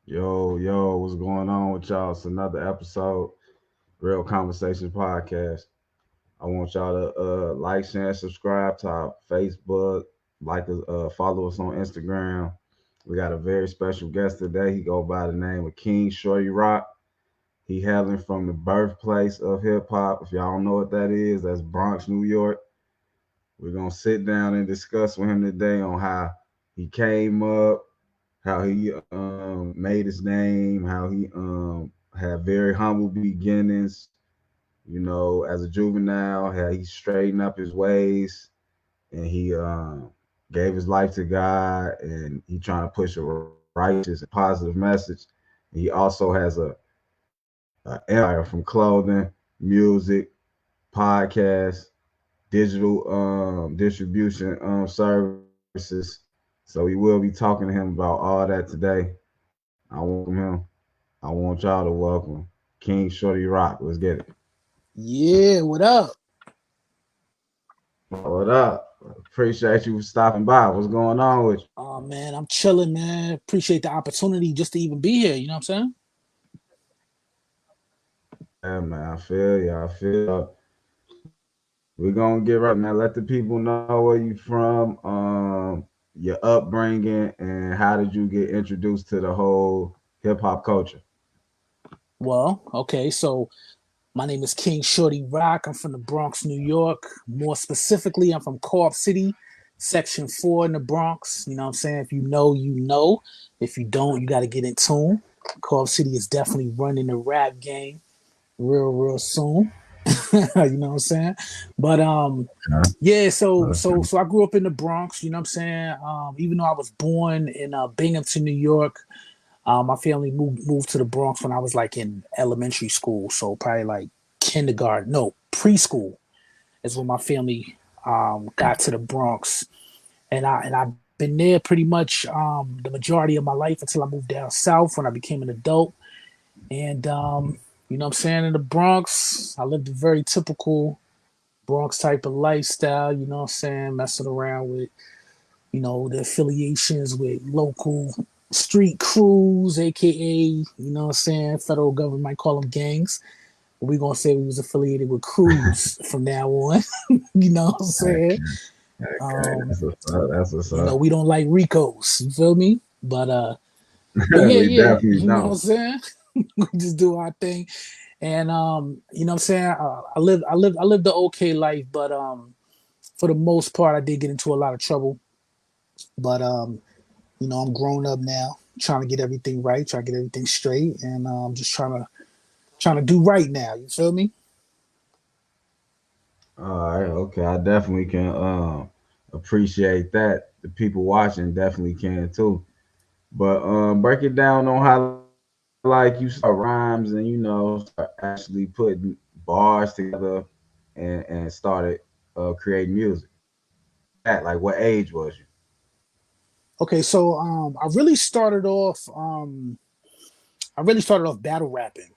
Yo, what's going on with y'all? It's another episode, Real Conversations Podcast. I want y'all to like, share, and subscribe to our Facebook, like us, follow us on Instagram. We got a very special guest today. He go by the name of King Shorty Rock. He hailing from the birthplace of hip hop. If y'all don't know what that is, that's Bronx, New York. We're gonna sit down and discuss with him today on how he came up, how he made his name, how he had very humble beginnings, as a juvenile, how he straightened up his ways and he gave his life to God and he trying to push a righteous and positive message. He also has a empire from clothing, music, podcast, digital distribution services. So we will be talking to him about all that today. I welcome him. I want y'all to welcome King Shorty Rock. Let's get it. Yeah, what up? What up? Appreciate you for stopping by. What's going on with you? Oh man, I'm chilling, man. Appreciate the opportunity just to even be here. You know what I'm saying? Yeah, man, I feel you. I feel we're gonna get right now. Let the people know where you from, your upbringing, and how did you get introduced to the whole hip hop culture? Well, okay, so my name is King Shorty Rock. I'm from the Bronx, New York. More specifically, I'm from Co-op City, Section 4 in the Bronx. You know what I'm saying? If you know, you know. If you don't, you got to get in tune. Co-op City is definitely running the rap game real soon. You know what I'm saying? But Okay. yeah, so so Okay. so I grew up in the Bronx, you know what I'm saying? Even though I was born in Binghamton, New York, my family moved to the Bronx when I was like in elementary school, so probably like kindergarten, no, preschool is when my family got to the Bronx, and I've been there pretty much the majority of my life until I moved down south when I became an adult, and you know what I'm saying, in the Bronx, I lived a very typical Bronx type of lifestyle, you know what I'm saying, messing around with, you know, the affiliations with local street crews, aka, you know what I'm saying, federal government might call them gangs. But we gonna say we was affiliated with crews from now on. You know what I'm saying? Okay, Um, that's what's up. That's what's you know, up. we don't like Ricos, you feel me? But yeah, We yeah, definitely you know what I'm don't. saying? We just do our thing. And you know what I'm saying? I lived the okay life, but for the most part I did get into a lot of trouble. But you know, I'm grown up now, trying to get everything right, trying to get everything straight, and just trying to do right now. You feel me? All right, okay. I definitely can appreciate that. The people watching definitely can too. But break it down on how like you start rhymes and start actually putting bars together and started creating music. At like what age was you? Okay, so I really started off battle rapping.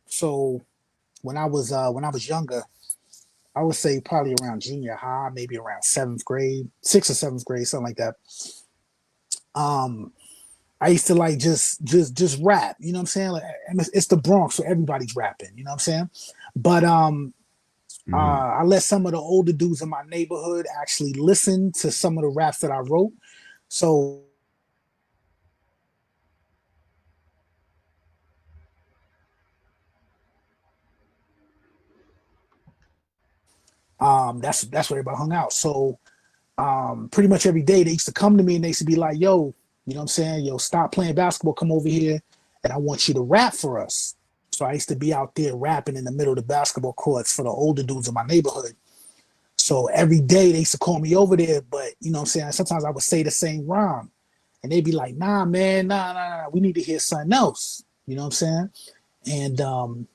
So when I was younger, I would say probably around junior high, maybe around seventh grade, sixth or seventh grade, something like that. Um, I used to like just rap. You know what I'm saying? Like, and it's the Bronx, so everybody's rapping. You know what I'm saying? But Hmm. I let some of the older dudes in my neighborhood actually listen to some of the raps that I wrote. So that's where everybody hung out. So pretty much every day they used to come to me and they used to be like, "Yo, you know what I'm saying? Yo, stop playing basketball, come over here, and I want you to rap for us." So I used to be out there rapping in the middle of the basketball courts for the older dudes in my neighborhood. So every day they used to call me over there, but you know what I'm saying? Sometimes I would say the same rhyme. And they'd be like, nah, man, nah. We need to hear something else. You know what I'm saying? And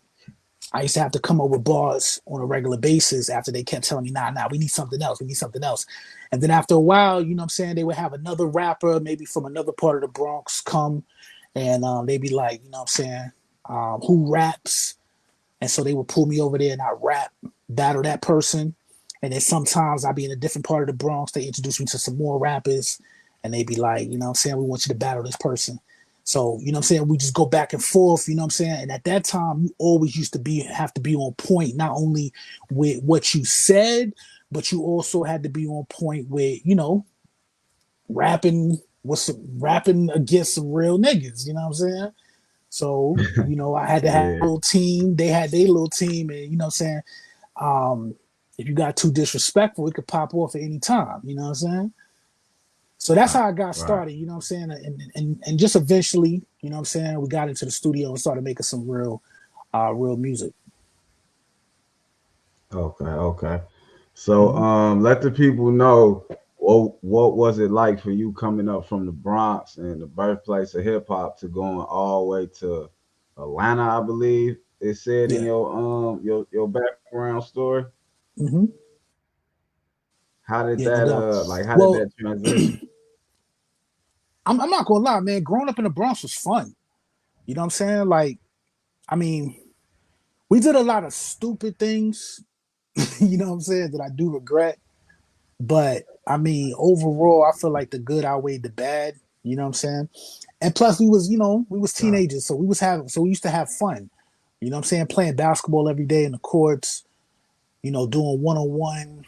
I used to have to come up with bars on a regular basis after they kept telling me, nah, we need something else. We need something else. And then after a while, you know what I'm saying, they would have another rapper, maybe from another part of the Bronx, come and they'd be like, you know what I'm saying, who raps? And so they would pull me over there and I rap, battle that person. And then sometimes I'd be in a different part of the Bronx. They introduce me to some more rappers and they'd be like, you know what I'm saying, we want you to battle this person. So, you know what I'm saying? We just go back and forth, you know what I'm saying? And at that time, you always used to have to be on point, not only with what you said, but you also had to be on point with, rapping rapping against some real niggas, you know what I'm saying? So, I had to have a Yeah. little team, they had their little team, and you know what I'm saying? If you got too disrespectful, it could pop off at any time, you know what I'm saying? So that's Right. how I got Right. started, you know what I'm saying? And just eventually, you know what I'm saying, we got into the studio and started making some real music. Okay. Okay. So Mm-hmm. let the people know what was it like for you coming up from the Bronx and the birthplace of hip hop to going all the way to Atlanta, I believe it said in Yeah. your background story. Mm-hmm. How did Yeah, no that doubt. how did Well, that transition? I'm not gonna lie, man. Growing up in the Bronx was fun. You know what I'm saying? Like, I mean, we did a lot of stupid things, you know what I'm saying, that I do regret. But I mean, overall, I feel like the good outweighed the bad. You know what I'm saying? And plus, we was Right. teenagers, so we used to have fun. You know what I'm saying? Playing basketball every day in the courts. Doing 1-on-1.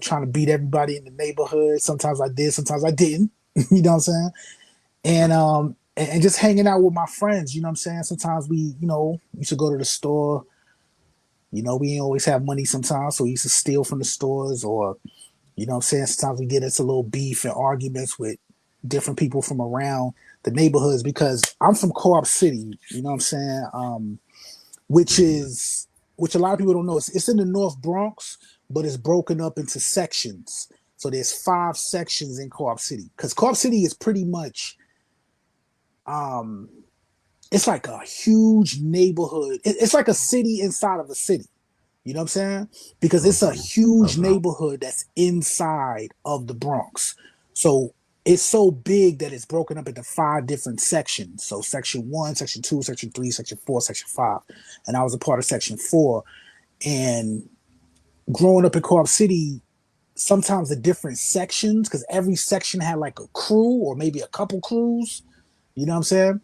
Trying to beat everybody in the neighborhood. Sometimes I did, sometimes I didn't. You know what I'm saying? And just hanging out with my friends. You know what I'm saying? Sometimes we, used to go to the store. We didn't always have money sometimes, so we used to steal from the stores, or you know what I'm saying? Sometimes we get into a little beef and arguments with different people from around the neighborhoods, because I'm from Co-op City, you know what I'm saying? Which Mhm. is which a lot of people don't know. It's in the North Bronx, but it's broken up into sections. So there's 5 sections in Co-op City. Because Co-op City is pretty much um it's like a huge neighborhood. It's like a city inside of a city. You know what I'm saying? Because it's a Okay. huge Okay. neighborhood that's inside of the Bronx. So it's so big that it's broken up into 5 different sections. So section 1, section 2, section 3, section 4, section 5. And I was a part of section 4. And growing up in Co-op City, sometimes the different sections, because every section had like a crew or maybe a couple crews. You know what I'm saying?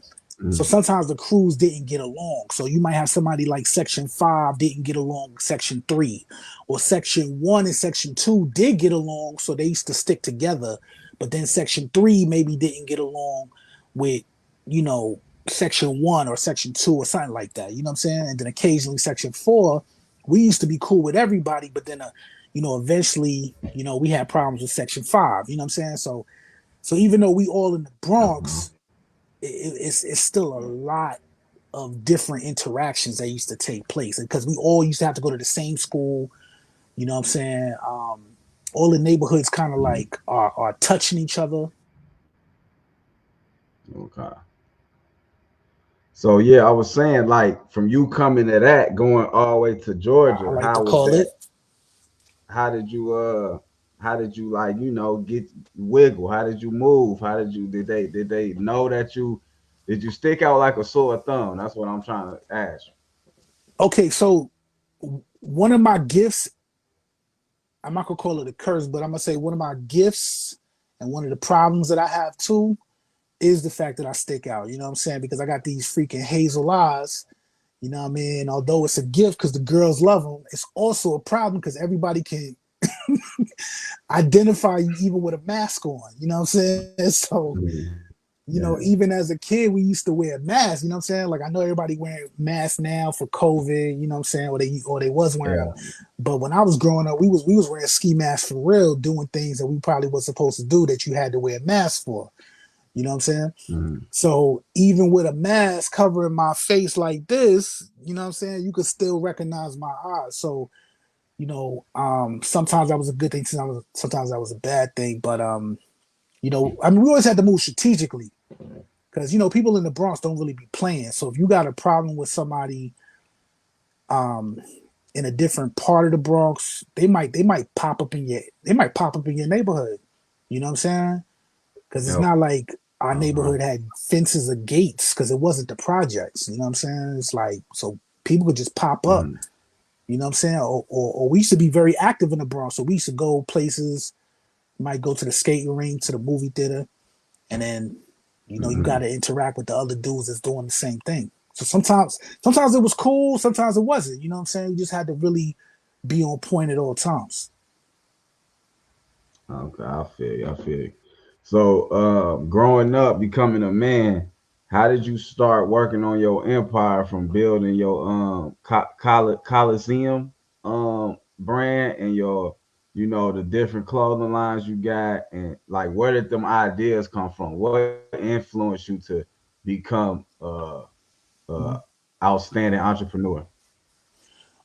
So Mhm. sometimes the crews didn't get along. So you might have somebody like section 5 didn't get along with section 3, or section 1 and section 2 did get along. So they used to stick together. But then section 3 maybe didn't get along with, you know, section 1 or section 2 or something like that. You know what I'm saying? And then occasionally section 4, we used to be cool with everybody. But then, eventually, we had problems with section 5. You know what I'm saying? So even though we all in the Okay. Bronx, it's still a lot of different interactions that used to take place, because we all used to have to go to the same school. You know what I'm saying? All the neighborhoods kind of Mhm. like are touching each other. Okay. So yeah, I was saying like from you coming to that, going all the way to I Georgia, like to how was call it. that? How did you how did you like, get wiggle? How did you move? How did you did they know that did you stick out like a sore thumb? That's what I'm trying to ask. Okay, so one of my gifts, I'm not gonna call it a curse, but I'm gonna say one of my gifts and one of the problems that I have too is the fact that I stick out. You know what I'm saying? Because I got these freaking hazel eyes. You know what I mean? Although it's a gift because the girls love them, it's also a problem because everybody can identify you even with a mask on. You know what I'm saying? So, Mhm. Yeah. even as a kid, we used to wear masks. You know what I'm saying? Like I know everybody wearing masks now for COVID. You know what I'm saying? Or they was wearing them. Yeah. But when I was growing up, we was wearing ski masks for real, doing things that we probably was supposed to do that you had to wear masks for. You know what I'm saying? Mhm. So even with a mask covering my face like this, you know what I'm saying, you could still recognize my eyes. So, sometimes that was a good thing, sometimes that was a bad thing. But I mean, we always had to move strategically, because people in the Bronx don't really be playing. So if you got a problem with somebody um in a different part of the Bronx, they might pop up in your neighborhood. You know what I'm saying? Because it's Yep. not like our Okay. neighborhood had fences or gates, because it wasn't the projects. You know what I'm saying? It's like, so people could just pop up. Mhm. You know what I'm saying? Or we used to be very active in the Bronx. So we used to go places, might go to the skating rink, to the movie theater, and then You know, you got Mm-hmm. to interact with the other dudes that's doing the same thing. So sometimes it was cool, sometimes it wasn't. You know what I'm saying? You just had to really be on point at all times. Okay, I feel you. I feel you. So, growing up, becoming a man, how did you start working on your empire from building your Coliseum brand and your, the different clothing lines you got, and like where did them ideas come from? What influenced you to become uh Mhm. outstanding entrepreneur?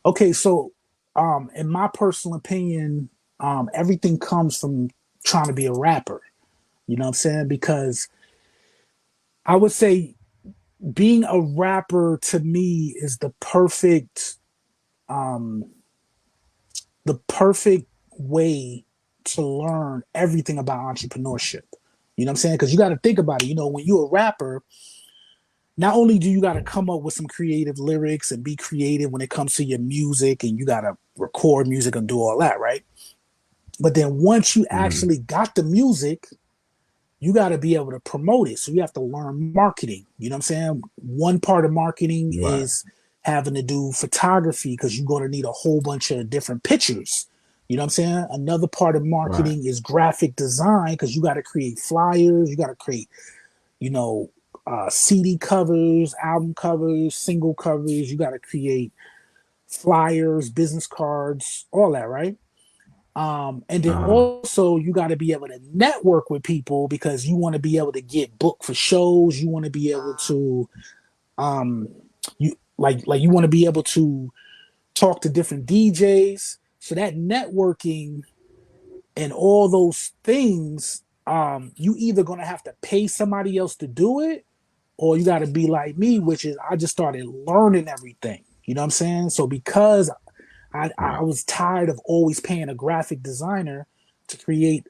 Okay, so in my personal opinion, everything comes from trying to be a rapper. You know what I'm saying? Because I would say being a rapper to me is um the perfect way to learn everything about entrepreneurship. You know what I'm saying? Because you got to think about it. You know, when you're a rapper, not only do you got to come up with some creative lyrics and be creative when it comes to your music, and you got to record music and do all that, right? But then once you Mm-hmm. actually got the music, you got to be able to promote it. So you have to learn marketing. You know what I'm saying? One part of marketing Right. is having to do photography because you're going to need a whole bunch of different pictures. You know what I'm saying? Another part of Right. marketing is graphic design because you got to create flyers, you got to create, you know, CD covers, album covers, single covers. You got to create flyers, business cards, all that, right? And then Uh-huh. also you got to be able to network with people because you want to be able to get booked for shows. You want to be able to um, you you want to be able to talk to different DJs. So that networking and all those things, you either gonna have to pay somebody else to do it, or you got to be like me, which is I just started learning everything. You know what I'm saying? So because I Right. was tired of always paying a graphic designer to create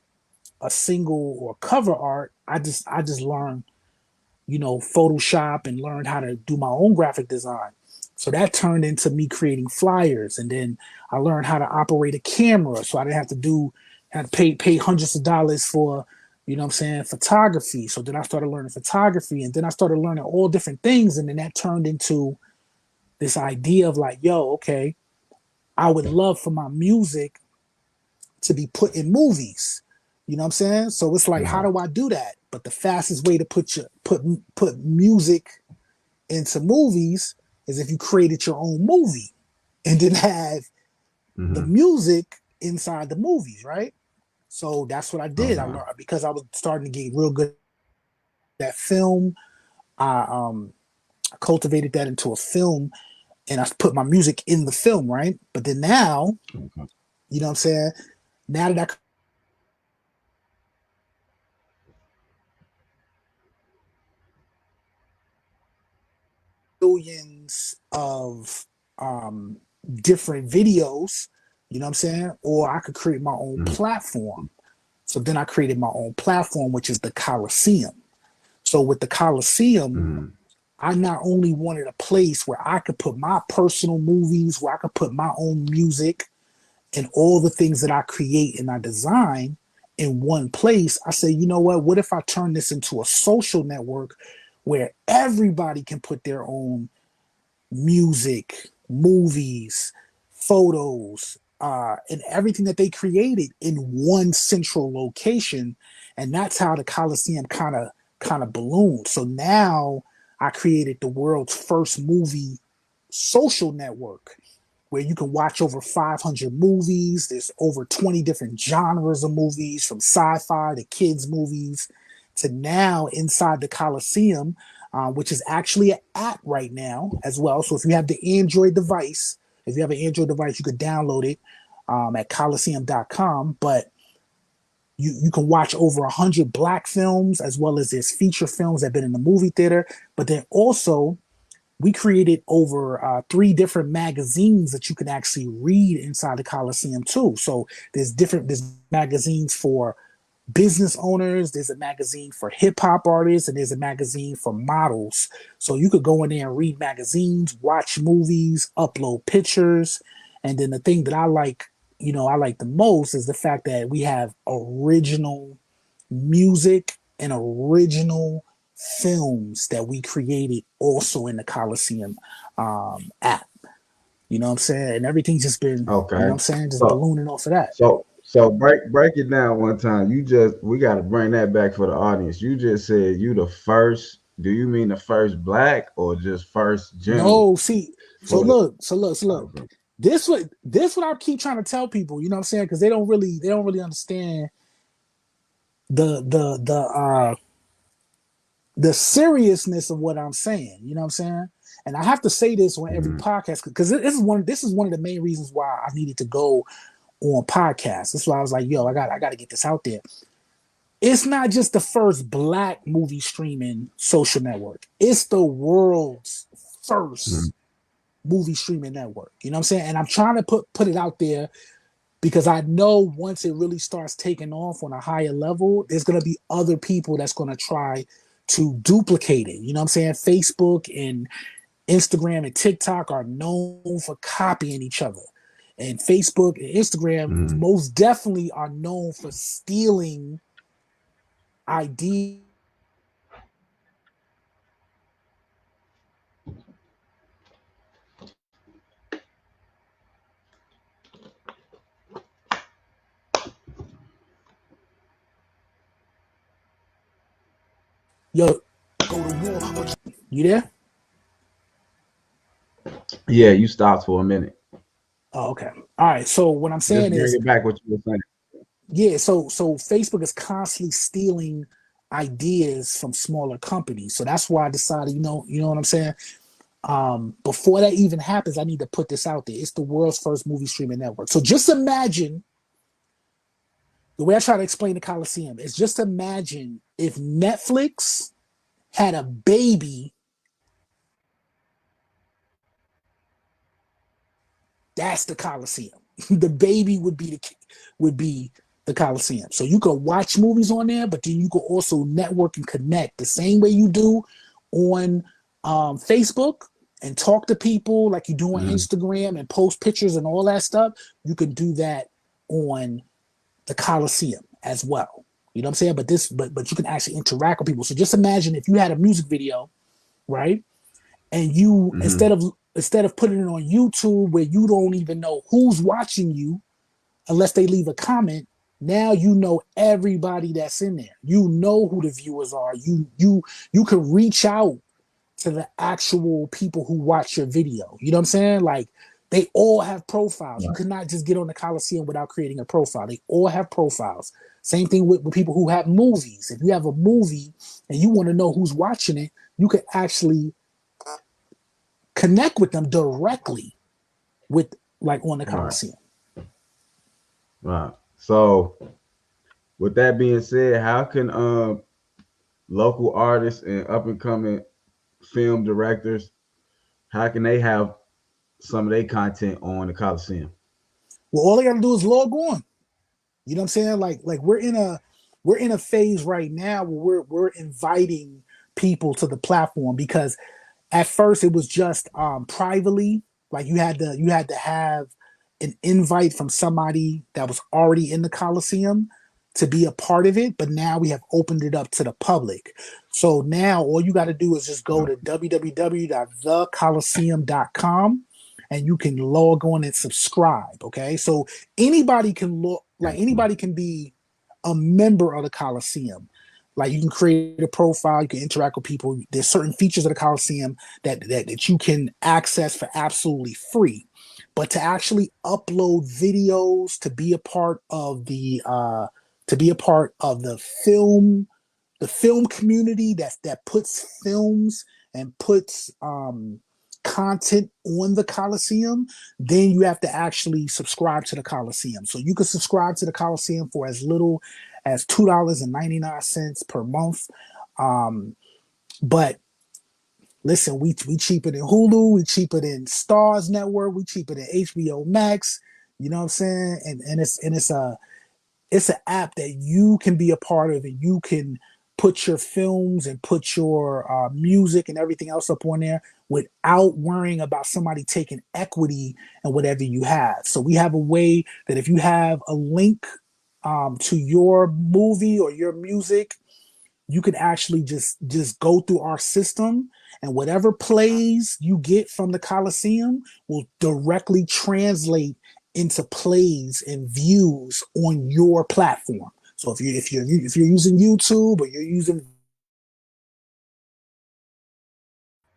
a single or cover art. I just learned, you know, Photoshop and learned how to do my own graphic design. So that turned into me creating flyers, and then I learned how to operate a camera, so I didn't have to pay hundreds of dollars for, you know what I'm saying, photography. So then I started learning photography, and then I started learning all different things, and then that turned into this idea of like, yo, okay, I would love for my music to be put in movies. You know what I'm saying? So it's like, how Right. do I do that? But the fastest way to put music into movies is if you created your own movie and then have the Mm-hmm. music inside the movies, right? So that's what I did. I Okay. learned because I was starting to get real good at film. I cultivated that into a film, and I put my music in the film, right? But then now, Okay. you know what I'm saying? Now that I millions of um, different videos, you know what I'm saying? Or I could create my own Mm-hmm. platform. So then I created my own platform, which is the Coliseum. So with the Coliseum, Mm-hmm. I not only wanted a place where I could put my personal movies, where I could put my own music and all the things that I create and I design in one place. I say, you know what if I turn this into a social network where everybody can put their own music, movies, photos, and everything that they created in one central location, and that's how the Coliseum kind of ballooned. So now I created the world's first movie social network where you can watch over 500 movies. There's over 20 different genres of movies, from sci-fi to kids movies to now inside the Coliseum, which is actually an app right now as well. So if you have the Android device, if you have an Android device, you could download it at coliseum.com. But you can watch over 100 black films, as well as there's feature films that have been in the movie theater. But then also we created over three different magazines that you can actually read inside the Coliseum too. So there's magazines for business owners, there's a magazine for hip hop artists, and there's a magazine for models. So you could go in there and read magazines, watch movies, upload pictures. And then the thing that I like the most is the fact that we have original music and original films that we created also in the Coliseum app. You know what I'm saying? And everything's just been, you know Okay. what I'm saying, just So ballooning off of that. so break it down one time. We got to bring that back for the audience. You just said you the first. Do you mean the first black or just first general No, see, so for the? look, so look, so look. Okay. This what I keep trying to tell people, you know what I'm saying? Because they don't really understand the the seriousness of what I'm saying. You know what I'm saying? And I have to say this on every Mhm. podcast because this is one of the main reasons why I needed to go on podcasts. That's why I was like, yo, I got to get this out there. It's not just the first black movie streaming social network. It's the world's Mhm. first movie streaming network. You know what I'm saying? And I'm trying to put it out there because I know once it really starts taking off on a higher level, there's gonna be other people that's gonna try to duplicate it. You know what I'm saying? Facebook and Instagram and TikTok are known for copying each other. And Facebook and Instagram Mhm. most definitely are known for stealing ideas yo, go to war. You there? Yeah, you stopped for a minute. Oh, okay. All right. So what I'm Just saying bring is, it back what you were saying. yeah. So Facebook is constantly stealing ideas from smaller companies. So that's why I decided, you know what I'm saying. Before that even happens, I need to put this out there. It's the world's first movie streaming network. So just imagine the way I try to explain the Coliseum is just imagine if Netflix had a baby. That's the Coliseum. The baby would be the Coliseum. So you could watch movies on there, but then you could also network and connect the same way you do on Facebook and talk to people like you do on Mhm. Instagram and post pictures and all that stuff. You can do that on the Coliseum as well. You know what I'm saying? But you can actually interact with people. So just imagine if you had a music video, right? And you Mhm. instead of putting it on YouTube where you don't even know who's watching you unless they leave a comment, now you know everybody that's in there. You know who the viewers are. You can reach out to the actual people who watch your video. You know what I'm saying? Like they all have profiles. You Right. cannot just get on the Coliseum without creating a profile. They all have profiles. Same thing with people who have movies. If you have a movie and you want to know who's watching it, you can actually connect with them directly with like on the Right. Coliseum. Right. So with that being said, how can local artists and up and coming film directors, how can they have some of their content on the Coliseum? Well, all they gotta do is log on. You know what I'm saying? Like we're in a phase right now where we're inviting people to the platform because at first it was just privately, like you had to have an invite from somebody that was already in the Coliseum to be a part of it, but now we have opened it up to the public. So now all you got to do is just go to www.thecoliseum.com and you can log on and subscribe. Okay, so anybody can look like anybody can be a member of the Coliseum. Like you can create a profile, you can interact with people. There's certain features of the Coliseum that you can access for absolutely free. But to actually upload videos to be a part of the film community that puts films and puts content on the Coliseum, then you have to actually subscribe to the Coliseum. So you can subscribe to the Coliseum for as little as $2.99 per month. Um, but listen, we cheaper than Hulu, we cheaper than Stars Network, we cheaper than HBO Max. You know what I'm saying? And it's an app that you can be a part of and you can put your films and put your music and everything else up on there without worrying about somebody taking equity and whatever you have. So we have a way that if you have a link to your movie or your music, you can actually just go through our system, and whatever plays you get from the Coliseum will directly translate into plays and views on your platform. So if you're using YouTube, or you're using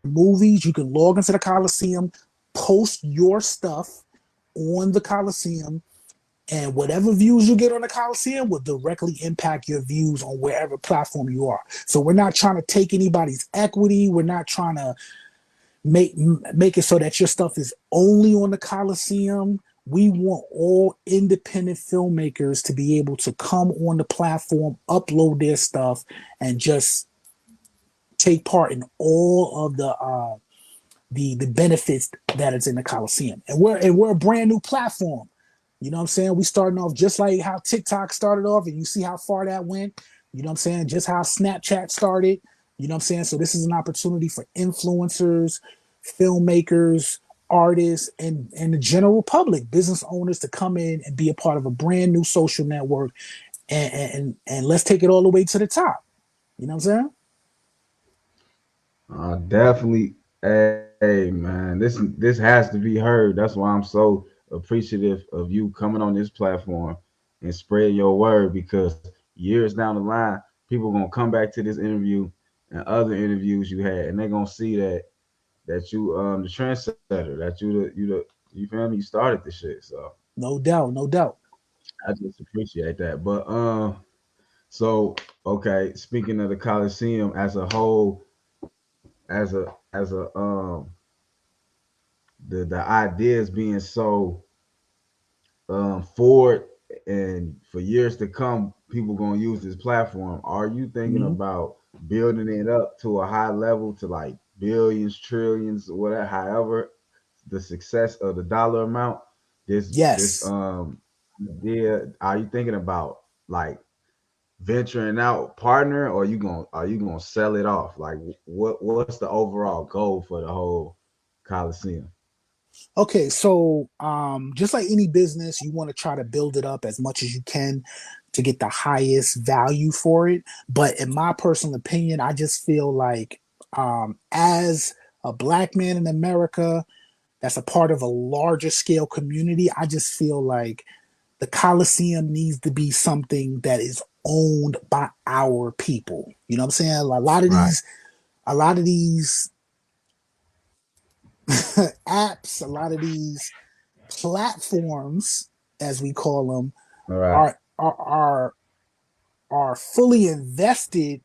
movies, you can log into the Coliseum, post your stuff on the Coliseum, and whatever views you get on the Coliseum will directly impact your views on wherever platform you are. So we're not trying to take anybody's equity. We're not trying to make it so that your stuff is only on the Coliseum. We want all independent filmmakers to be able to come on the platform, upload their stuff, and just take part in all of the benefits that is in the Coliseum. And we're a brand new platform. You know what I'm saying? We starting off just like how TikTok started off, and you see how far that went. You know what I'm saying? Just how Snapchat started. You know what I'm saying? So this is an opportunity for influencers, filmmakers, artists, and the general public, business owners, to come in and be a part of a brand new social network, and let's take it all the way to the top. You know what I'm saying? Definitely. Hey man, this has to be heard. That's why I'm so appreciative of you coming on this platform and spread your word, because years down the line, people gonna come back to this interview and other interviews you had, and they're gonna see that you the trendsetter, that you feel me, you started this shit. So No doubt, no doubt. I just appreciate that. But so okay, speaking of the Coliseum as a whole, as a the ideas being so forward, and for years to come, people gonna use this platform. Are you thinking Mhm. about building it up to a high level, to like billions, trillions, whatever, however the success of the dollar amount? This Yes. idea. Are you thinking about like venturing out partner, or are you gonna sell it off? Like what's the overall goal for the whole Coliseum? Okay, so just like any business, you want to try to build it up as much as you can to get the highest value for it. But in my personal opinion, I just feel like as a black man in America that's a part of a larger scale community, I just feel like the Coliseum needs to be something that is owned by our people. You know what I'm saying? Right. A lot of these apps, a lot of these platforms, as we call them, All right. are are are, are fully invested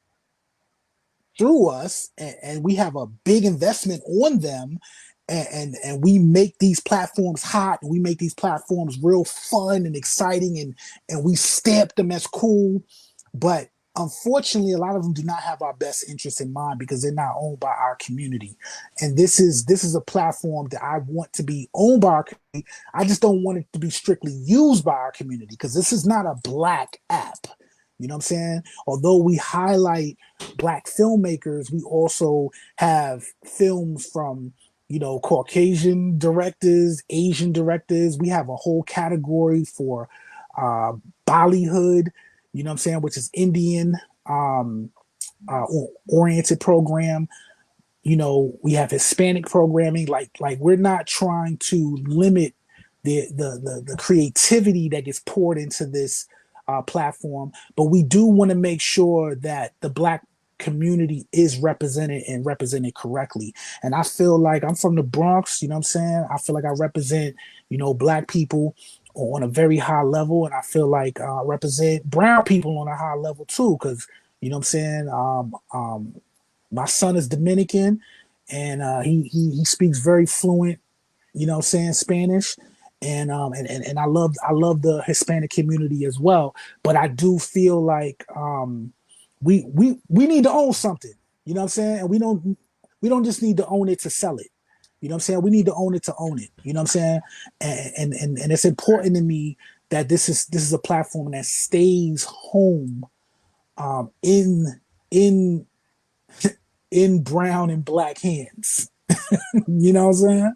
through us, and we have a big investment on them, and we make these platforms hot, and we make these platforms real fun and exciting, and we stamp them as cool. But unfortunately, a lot of them do not have our best interests in mind, because they're not owned by our community. And this is a platform that I want to be owned by our community. I just don't want it to be strictly used by our community, because this is not a black app. You know what I'm saying? Although we highlight black filmmakers, we also have films from, Caucasian directors, Asian directors. We have a whole category for uh, Bollywood, you know what I'm saying, which is Indian oriented program. We have Hispanic programming. Like we're not trying to limit the creativity that gets poured into this platform, but we do want to make sure that the black community is represented and represented correctly. And I feel like I'm from the Bronx, you know what I'm saying? I feel like I represent, black people on a very high level, and I feel like I represent brown people on a high level too, because you know what I'm saying. My son is Dominican, and he speaks very fluent, saying Spanish, and I love the Hispanic community as well. But I do feel like we need to own something, you know what I'm saying, and we don't just need to own it to sell it. You know what I'm saying? We need to own it to own it. You know what I'm saying? And it's important to me that this is a platform that stays home in in in brown and black hands. You know what I'm saying?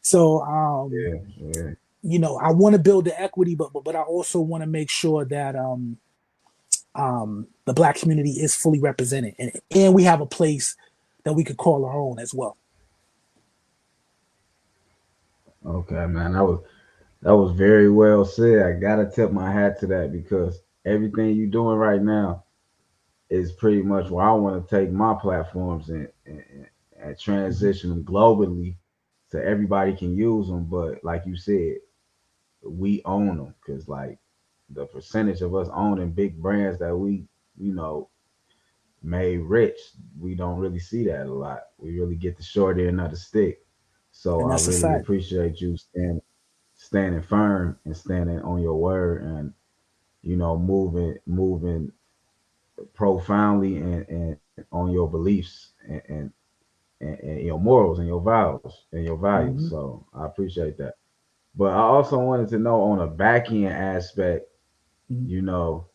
So Yeah, yeah. I want to build the equity, but I also want to make sure that the Black community is fully represented, and we have a place that we could call our own as well. Okay, man, that was very well said. I gotta tip my hat to that because everything you're doing right now is pretty much where I want to take my platforms and Mhm. transition them globally so everybody can use them. But like you said, we own them because like the percentage of us owning big brands that we you know made rich, we don't really see that a lot. We really get the short end of the stick. So And I that's a really fact. appreciate you standing firm and standing on your word and moving profoundly and on your beliefs and your morals and your vows and your values. Hmm. So I appreciate that. But I also wanted to know on a back end aspect, Hmm. you know,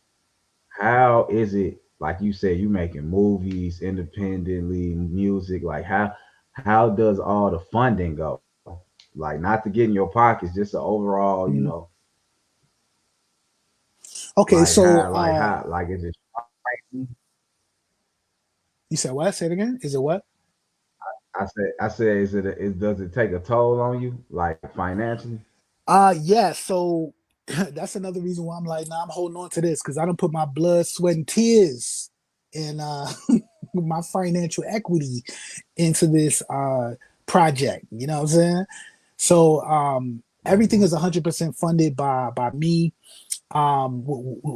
how is it like you said you making movies independently, music, like how does all the funding go? Like not to get in your pockets, just the overall, Hmm. Okay, like so how like is it you said what? Say it again. Is it what? I said is does it take a toll on you like financially? Yeah. So that's another reason why I'm like, nah, I'm holding on to this because I don't put my blood, sweat, and tears and my financial equity into this project. You know what I'm saying? So everything Mhm. is 100% funded by me.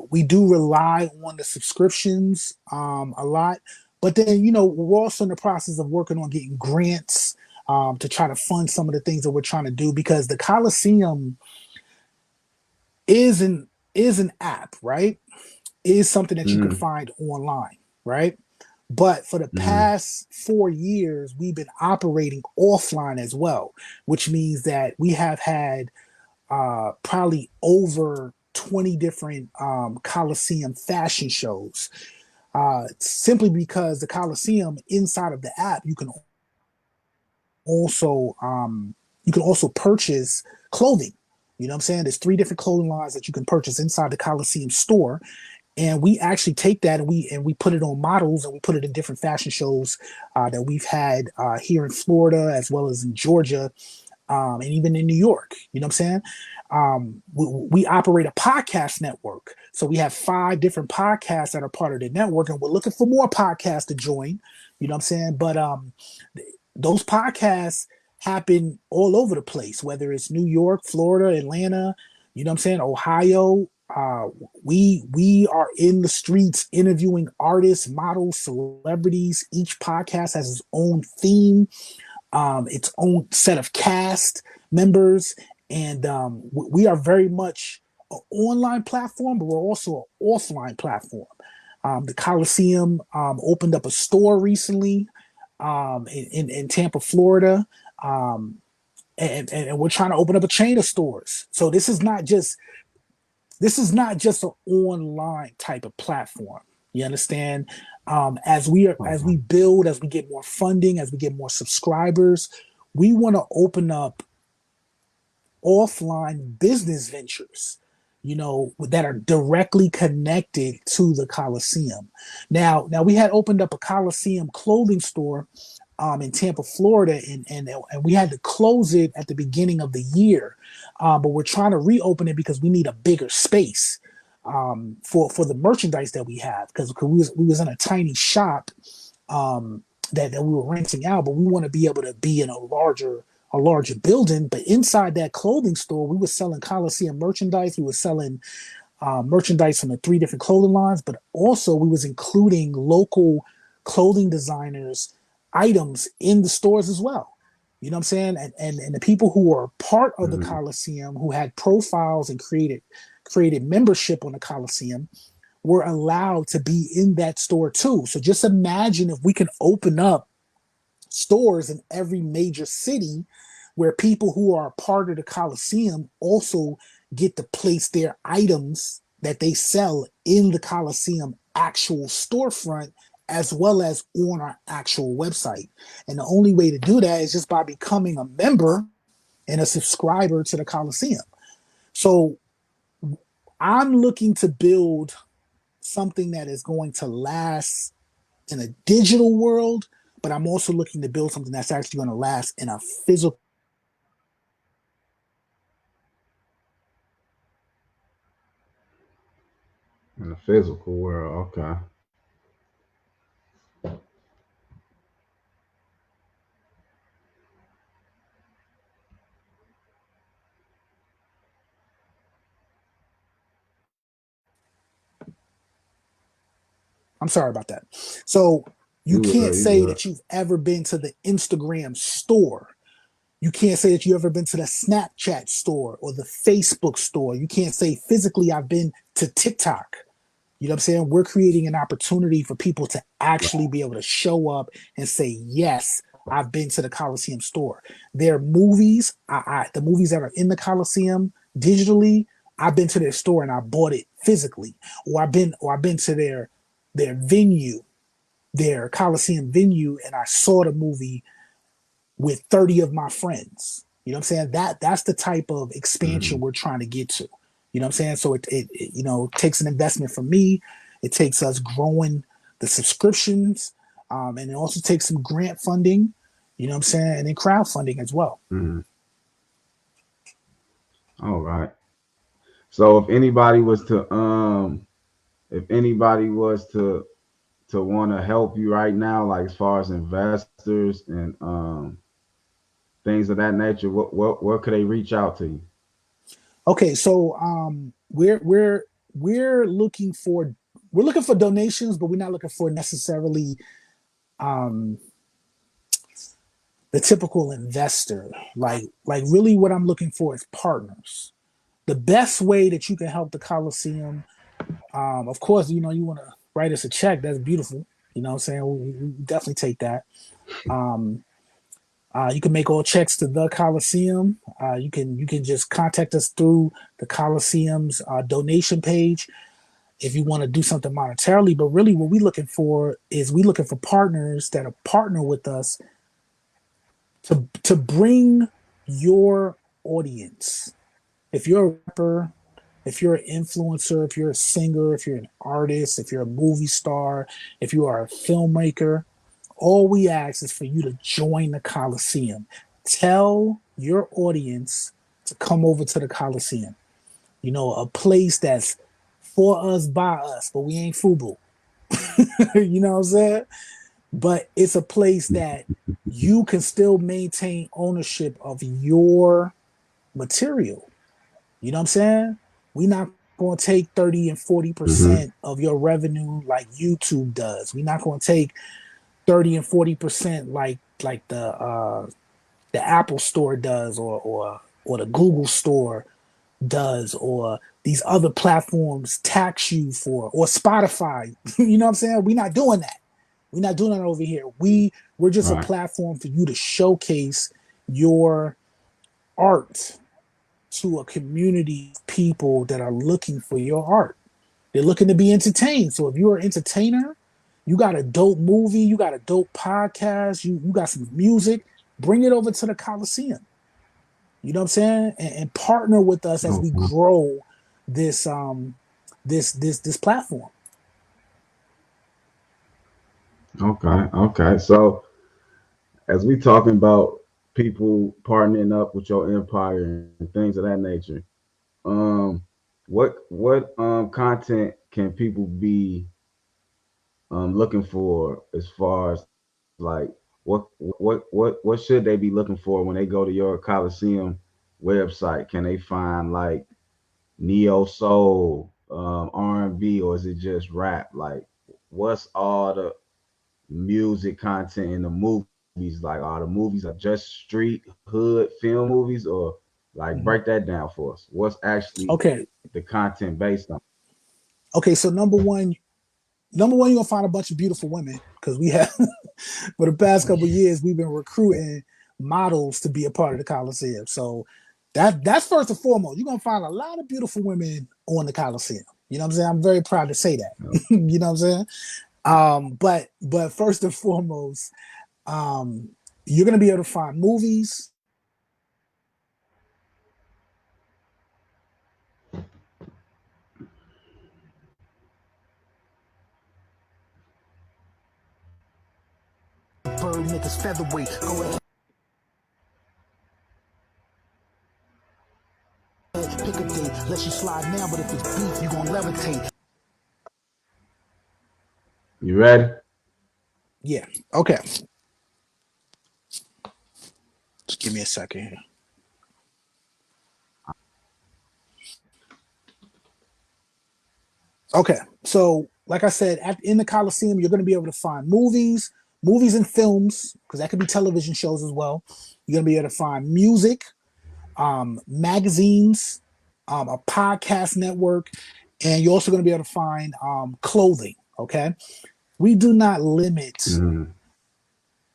We do rely on the subscriptions a lot, but then we're also in the process of working on getting grants to try to fund some of the things that we're trying to do because the Coliseum is an app, right? Is something that you can Mhm. find online, right? But for the Mhm. past 4 years, we've been operating offline as well, which means that we have had probably over 20 different Coliseum fashion shows. Simply because the Coliseum inside of the app, also you can also purchase clothing. You know what I'm saying? There's three different clothing lines that you can purchase inside the Coliseum store, and we actually take that and we put it on models and we put it in different fashion shows that we've had here in Florida as well as in Georgia and even in New York. You know what I'm saying? We operate a podcast network. So we have 5 different podcasts that are part of the network, and we're looking for more podcasts to join. You know what I'm saying? But those podcasts happen all over the place, whether it's New York, Florida, Atlanta, you know what I'm saying, Ohio. We are in the streets interviewing artists, models, celebrities. Each podcast has its own theme, its own set of cast members, and we are very much an online platform, but we're also an offline platform. The Coliseum opened up a store recently in Tampa, Florida, um, and we're trying to open up a chain of stores. So this is not just an online type of platform. You understand? As Okay. we build, as we get more funding, as we get more subscribers, we want to open up offline business ventures, that are directly connected to the Coliseum. Now we had opened up a Coliseum clothing store in Tampa, Florida, and we had to close it at the beginning of the year, but we're trying to reopen it because we need a bigger space for the merchandise that we have because we was in a tiny shop that we were renting out, but we want to be able to be in a larger building. But inside that clothing store, we were selling Coliseum merchandise. We were selling merchandise from the 3 different clothing lines, but also we was including local clothing designers items in the stores as well. You know what I'm saying? And the people who were part of the Mhm. Coliseum, who had profiles and created membership on the Coliseum, were allowed to be in that store too. So just imagine if we can open up stores in every major city where people who are a part of the Coliseum also get to place their items that they sell in the Coliseum actual storefront as well as on our actual website. And the only way to do that is just by becoming a member and a subscriber to the Coliseum. So I'm looking to build something that is going to last in a digital world, but I'm also looking to build something that's actually going to last in a physical. In the physical world, okay. I'm sorry about that. So you You can't you say good. that you've ever been to the Instagram store. You can't say that you ever been to the Snapchat store or the Facebook store. You can't say physically I've been to TikTok. You know what I'm saying? We're creating an opportunity for people to actually be able to show up and say, yes, I've been to the Coliseum store. There are movies, the movies that are in the Coliseum digitally, I've been to their store and I bought it physically. Or I've been to their venue, their Coliseum venue, and I saw the movie with 30 of my friends. You know what I'm saying? That's the type of expansion Mhm. we're trying to get to. You know what I'm saying? So it takes an investment from me. It takes us growing the subscriptions, and it also takes some grant funding. You know what I'm saying? And then crowdfunding as well. Mhm. All right. So if anybody was to want to help you right now, like as far as investors and things of that nature, what could they reach out to you? Okay, so we're looking for donations, but we're not looking for necessarily um the typical investor. Like really what I'm looking for is partners. The best way that you can help the Coliseum, of course, you want to write us a check. That's beautiful. You know what I'm saying? We definitely take that. Um, you can make all checks to the Coliseum. You can just contact us through the Coliseum's donation page if you want to do something monetarily. But really, what we're looking for is we looking for partners that are partner with us to bring your audience. If you're a rapper, if you're an influencer, if you're a singer, if you're an artist, if you're a movie star, if you are a filmmaker, all we ask is for you to join the Coliseum. Tell your audience to come over to the Coliseum. A place that's for us, by us, but we ain't FUBU. You know what I'm saying? But it's a place that you can still maintain ownership of your material. You know what I'm saying? We're not going to take 30 and Hmm. 40% of your revenue like YouTube does. We're not going to take 30 and 40% like the Apple store does, or the Google store does, or these other platforms tax you for, or Spotify. You know what I'm saying? We're not doing that. We're not doing that over here. We're just a Right. platform for you to showcase your art to a community of people that are looking for your art. They're looking to be entertained. So if you're an entertainer, you got a dope movie, you got a dope podcast, you got some music, bring it over to the Coliseum. You know what I'm saying? And partner with us as we Okay. grow this platform. Okay. So as we talking about people partnering up with your empire and things of that nature, um, what content can people be looking for as far as like what should they be looking for when they go to your Coliseum website? Can they find like neo soul, R&B, or is it just rap? Like, what's all the music content in the movies? Like, are the movies are just street hood film movies, or like break Mhm. that down for us? What's actually Okay. the content based on? Okay. So number one, you're gonna find a bunch of beautiful women because we have for the past couple of years we've been recruiting models to be a part of the Coliseum. So that's first and foremost. You're gonna find a lot of beautiful women on the Coliseum. You know what I'm saying? I'm very proud to say that. You know what I'm saying? But first and foremost, um, you're gonna be able to find movies. niggas featherweight. Go ahead, pick a date. Let you slide now, but if it's beef, you gon' levitate. You ready? Yeah. Okay. Just give me a second here. Okay. So, like I said, in the Coliseum, you're going to be able to find movies and films, because that could be television shows as well. You're going to be able to find music, magazines, a podcast network, and you're also going to be able to find clothing. Okay. We do not limit Mm-hmm.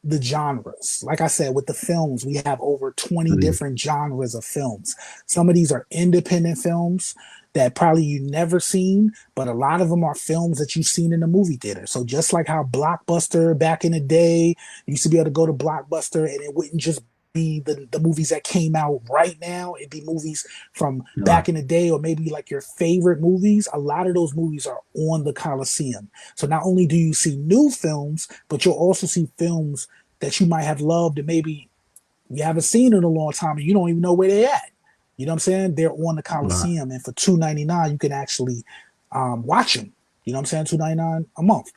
the genres. Like I said, with the films, we have over 20 Mm-hmm. different genres of films. Some of these are independent films that probably you never seen, but a lot of them are films that you've seen in the movie theater. So just like how Blockbuster back in the day, you used to be able to go to Blockbuster and it wouldn't just be the movies that came out right now. It'd be movies from Right. back in the day, or maybe like your favorite movies. A lot of those movies are on the Coliseum. So not only do you see new films, but you'll also see films that you might have loved and maybe you haven't seen in a long time and you don't even know where they're at. You know what I'm saying? They're on the Right. Coliseum, and for $2.99 you can actually watch them. You know what I'm saying? $2.99 a month.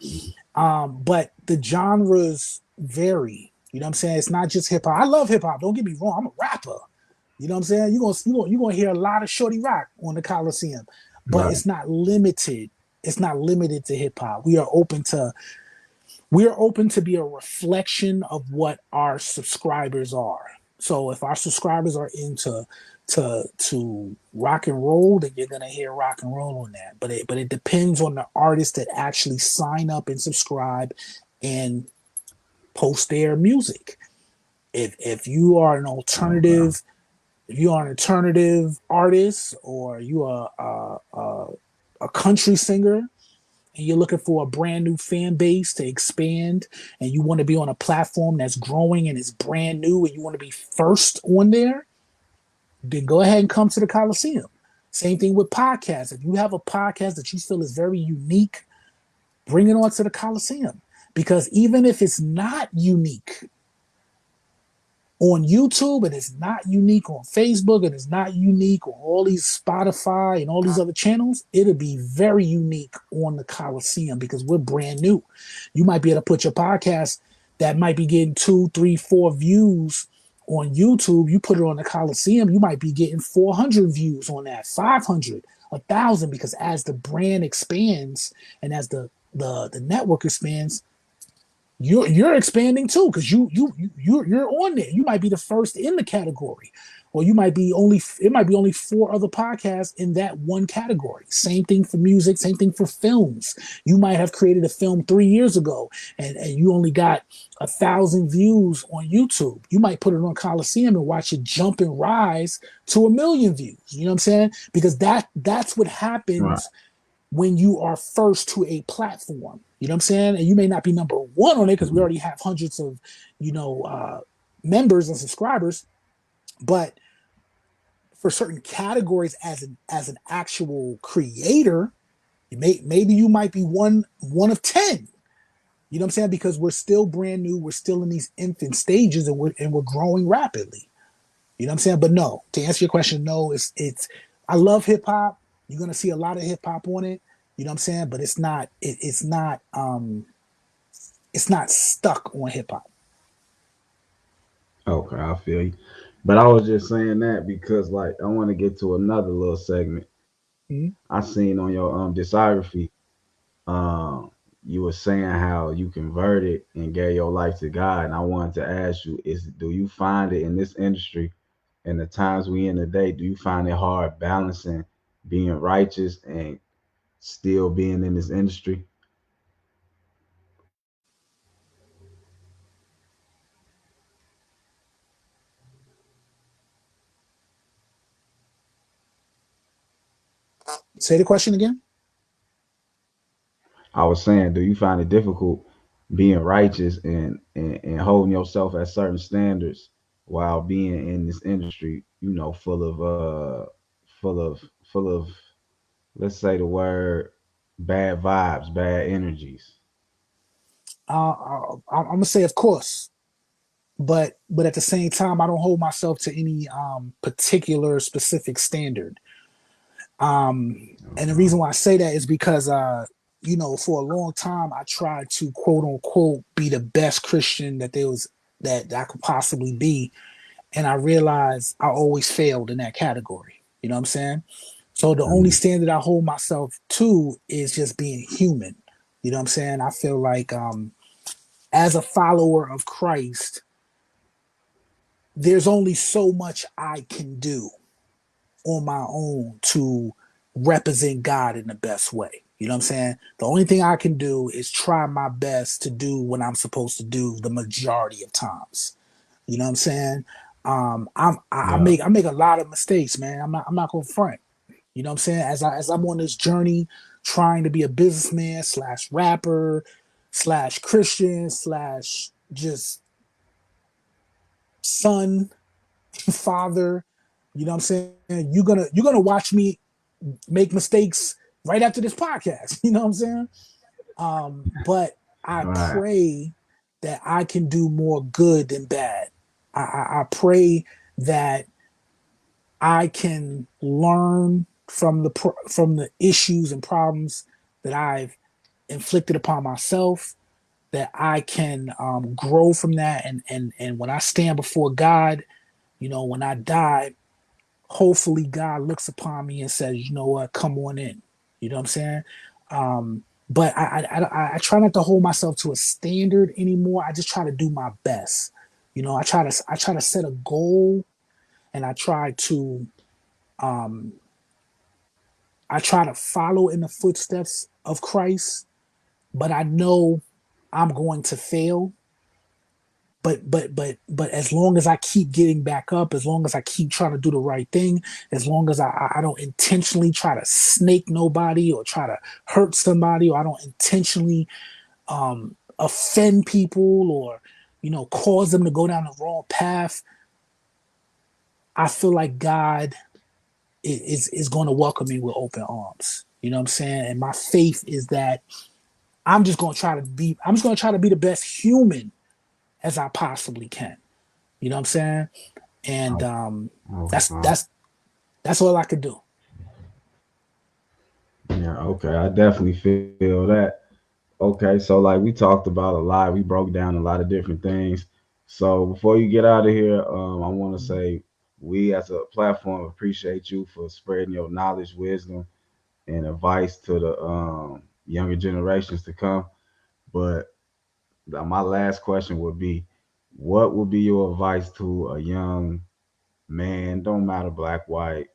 But the genres vary. You know what I'm saying? It's not just hip hop. I love hip hop. Don't get me wrong. I'm a rapper. You know what I'm saying? You're gonna hear a lot of Shorty Rock on the Coliseum, but Right. it's not limited. It's not limited to hip hop. We are open to be a reflection of what our subscribers are. So if our subscribers are into to rock and roll, then you're gonna hear rock and roll on that. But it depends on the artists that actually sign up and subscribe and post their music. If you are an Okay. alternative, if you are an alternative artist, or you are a country singer, and you're looking for a brand new fan base to expand, and you want to be on a platform that's growing and is brand new, and you want to be first on there, then go ahead and come to the Coliseum. Same thing with podcasts. If you have a podcast that you feel is very unique, bring it on to the Coliseum. Because even if it's not unique on YouTube, and it's not unique on Facebook, and it's not unique on all these Spotify and all these other channels, it'll be very unique on the Coliseum because we're brand new. You might be able to put your podcast that might be getting 2, 3, 4 views on YouTube. You put it on the Coliseum, you might be getting 400 views on that, 500, 1,000, because as the brand expands and as the network expands, you're expanding too, because you're on there. You might be the first in the category, or you might be only it might be only 4 other podcasts in that one category. Same thing for music, same thing for films. You might have created a film 3 years ago, and you only got 1,000 views on YouTube. You might put it on Coliseum and watch it jump and rise to 1 million views. You know what I'm saying? Because that's what Right. happens when you are first to a platform. You know what I'm saying? And you may not be number one on it because we already have hundreds of, members and subscribers. But for certain categories, as an actual creator, maybe you might be one of 10. You know what I'm saying? Because we're still brand new, we're still in these infant stages, and we're growing rapidly. You know what I'm saying? But no, to answer your question, no, it's I love hip hop. You're gonna see a lot of hip hop on it. You know what I'm saying? But it's not stuck on hip hop. Okay, I feel you. But I was just saying that because like I want to get to another little segment Mhm. I seen on your discography. Um, you were saying how you converted and gave your life to God, and I wanted to ask you: Is do you find it in this industry, in the times we in today, do you find it hard balancing being righteous and still being in this industry? Say the question again. I was saying, do you find it difficult being righteous and holding yourself at certain standards while being in this industry, full of let's say the word bad vibes, bad energies. I'm gonna say, of course. but at the same time, I don't hold myself to any particular specific standard. And the reason why I say that is because for a long time I tried to quote unquote be the best Christian that I could possibly be, and I realized I always failed in that category. You know what I'm saying? So the only Mm, standard I hold myself to is just being human. You know what I'm saying? I feel like as a follower of Christ, there's only so much I can do on my own to represent God in the best way. You know what I'm saying? The only thing I can do is try my best to do what I'm supposed to do the majority of times. You know what I'm saying? yeah. I make a lot of mistakes, man. I'm not gonna front. You know what I'm saying? As I'm on this journey trying to be a businessman slash rapper slash Christian slash just son, father, you know what I'm saying? You're gonna watch me make mistakes right after this podcast. You know what I'm saying? But I Right. pray that I can do more good than bad. I pray that I can learn from the issues and problems that I've inflicted upon myself. That I can grow from that, and when I stand before God, when I die, hopefully God looks upon me and says, you know what, come on in. You know what I'm saying? But I try not to hold myself to a standard anymore. I just try to do my best. I try to set a goal, and um, I try to follow in the footsteps of Christ. But I know I'm going to fail. But as long as I keep getting back up, as long as I keep trying to do the right thing, as long as I don't intentionally try to snake nobody or try to hurt somebody, or I don't intentionally offend people, or cause them to go down the wrong path, I feel like God is going to welcome me with open arms. You know what I'm saying? And my faith is that I'm just going to try to be the best human as I possibly can. You know what I'm saying? And Oh, oh, that's oh. that's that's all I could do. Yeah, okay. I definitely feel that. Okay, so like we talked about a lot, we broke down a lot of different things. So before you get out of here, I want to say we as a platform appreciate you for spreading your knowledge, wisdom, and advice to the younger generations to come. But my last question would be, what would be your advice to a young man? Don't matter black, white,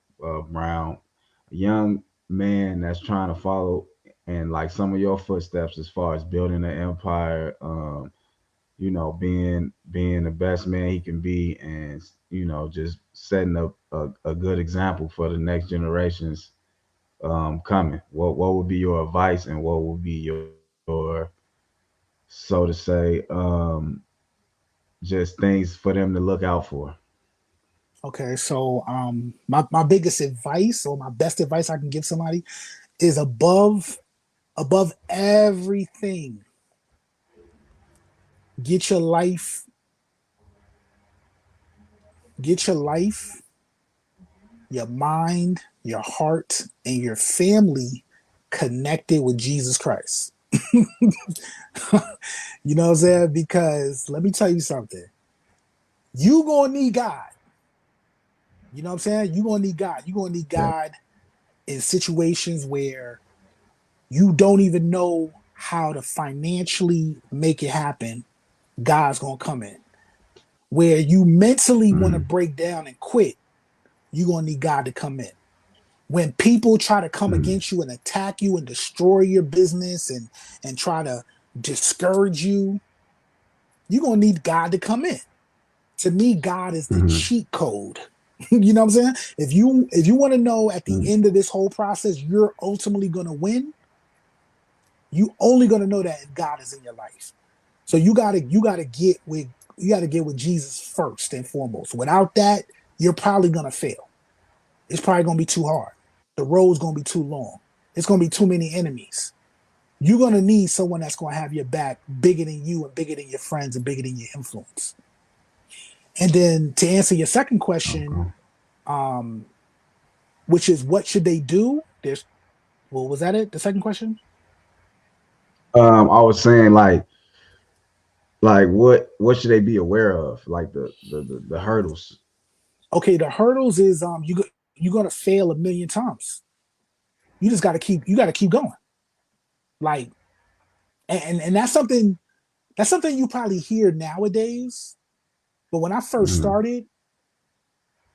brown, a young man that's trying to follow and like some of your footsteps as far as building an empire, being the best man he can be, and just setting up a good example for the next generations coming. What would be your advice, and what would be your, so to say, just things for them to look out for? Okay, so my biggest advice, or my best advice I can give somebody, is above everything, get your life, get your life, your mind, your heart, and your family connected with Jesus Christ. You know what I'm saying? Because let me tell you something. You gonna need God. You know what I'm saying? You gonna need God. You gonna need Yep. God in situations where you don't even know how to financially make it happen. God's gonna come in. Where you mentally want to Mm, break down and quit, you're gonna need God to come in. When people try to come mm, against you and attack you and destroy your business and try to discourage you, you're gonna need God to come in. To me, God is the mm, cheat code. You know what I'm saying? If you want to know at the mm, end of this whole process, you're ultimately gonna win, you only gonna know that if God is in your life. So you gotta get with Jesus first and foremost. Without that, you're probably gonna fail. It's probably gonna be too hard. The road's gonna be too long. It's gonna be too many enemies. You're gonna need someone that's gonna have your back bigger than you and bigger than your friends and bigger than your influence. And then to answer your second question, Okay. which is what should they do? Was that it? The second question? I was saying like what should they be aware of? Like the hurdles. Okay, the hurdles is you're gonna fail a million times. You just gotta keep going. Like, and that's something you probably hear nowadays. But when I first Mm, started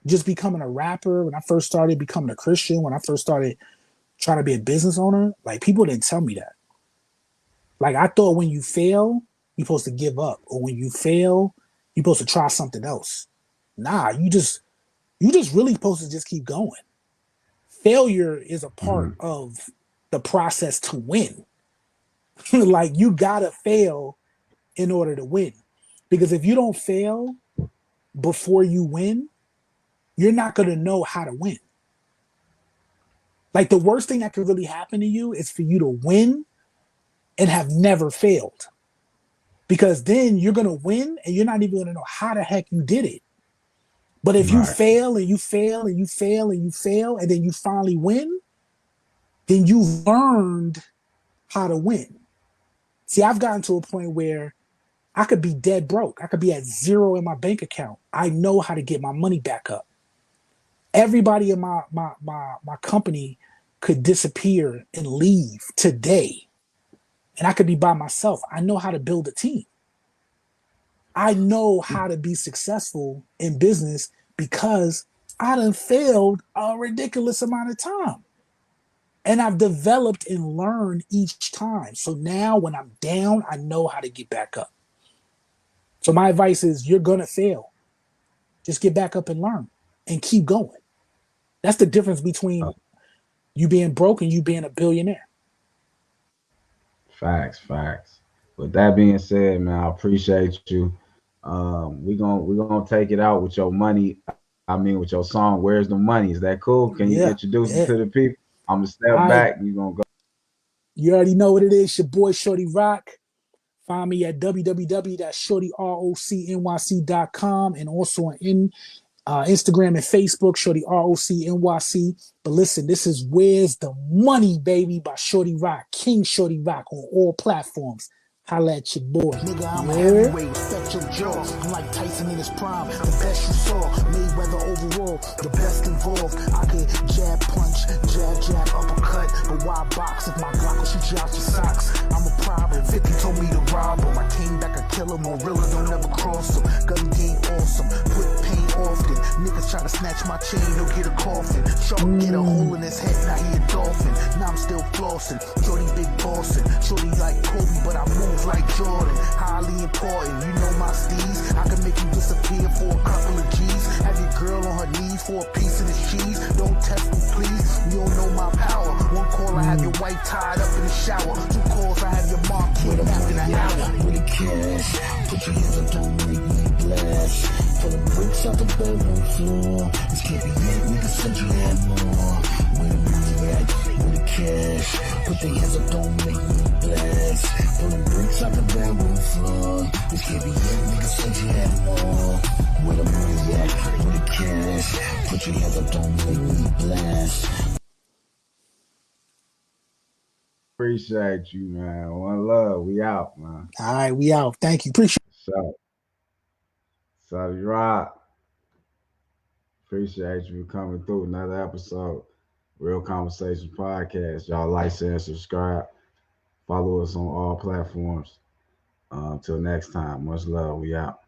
just becoming a rapper, when I first started becoming a Christian, when I first started trying to be a business owner, like people didn't tell me that. Like I thought when you fail, you're supposed to give up, or when you fail, you're supposed to try something else. Nah, you just really supposed to just keep going. Failure is a part mm, of the process to win. Like you gotta fail in order to win. Because if you don't fail before you win, you're not gonna know how to win. Like the worst thing that could really happen to you is for you to win and have never failed. Because then you're gonna win and you're not even gonna know how the heck you did it. But if you right. fail and you fail and you fail and you fail and then you finally win, then you've learned how to win. See, I've gotten to a point where I could be dead broke. I could be at zero in my bank account. I know how to get my money back up. Everybody in my company could disappear and leave today. And I could be by myself. I know how to build a team. I know how to be successful in business because I done failed a ridiculous amount of time. And I've developed and learned each time. So now when I'm down, I know how to get back up. So my advice is you're going to fail. Just get back up and learn and keep going. That's the difference between you being broke and you being a billionaire. Facts, facts. With that being said, man, I appreciate you. We gonna take it out with your money. I mean, with your song. Where's the money? Is that cool? Can you Yeah. introduce it Yeah. to the people? I'm gonna step All right. back. You gonna go. You already know what it is. Your boy Shorty Rock. Find me at www.shortyrocnyc.com and also on Instagram and Facebook, Shorty ROCNYC. But listen, this is Where's the Money, Baby by Shorty Rock, King Shorty Rock on all platforms. Holla at your boy. Nigga, I'm a heavyweight, respect your jaws. I'm like Tyson in his prime, the best you saw. Mayweather overall, the best involved. I could jab, punch, jab, uppercut. But why box if my Glock will shoot you out your socks? I'm a problem. 50 told me to rob him. I came back a killer, more realer, don't ever cross him. Gun game awesome, put pain often. Niggas try to snatch my chain, he'll get a coffin. Shark get a hole in his head, now he a dolphin. Now I'm still flossing, Shorty big bossin'. Shorty like Kobe, but I move like Jordan. Highly important, you know my steez. I can make you disappear for a couple of G's. Have your girl on her knees for a piece of this cheese. Don't test me, please. You don't know my power. One call, I have your wife tied up in the shower. Two calls, I have your mom kidnapped in an hour. With the cash, put your hands up, don't make me blast. For the bricks off the bedroom floor. This can't be it, nigga said you had more. Where the money at? With the cash, put your hands up, don't make me blast. For the bricks off the bedroom floor. This can't be it, nigga said you had more. Where the money at? With the cash, put your hands up, don't make me blast. Appreciate you, man. One love. We out, man. All right, we out. Thank you. Appreciate So, Rock. Appreciate you coming through another episode. Real Conversation Podcast. Y'all like, share, subscribe. Follow us on all platforms. Until next time, much love. We out.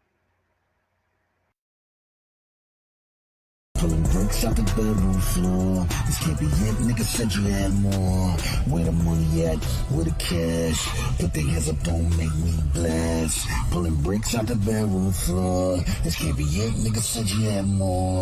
Pulling bricks out the bedroom floor. This can't be it, nigga said you had more. Where the money at? Where the cash? Put the hands up, don't make me blast. Pulling bricks out the bedroom floor. This can't be it, nigga said you had more.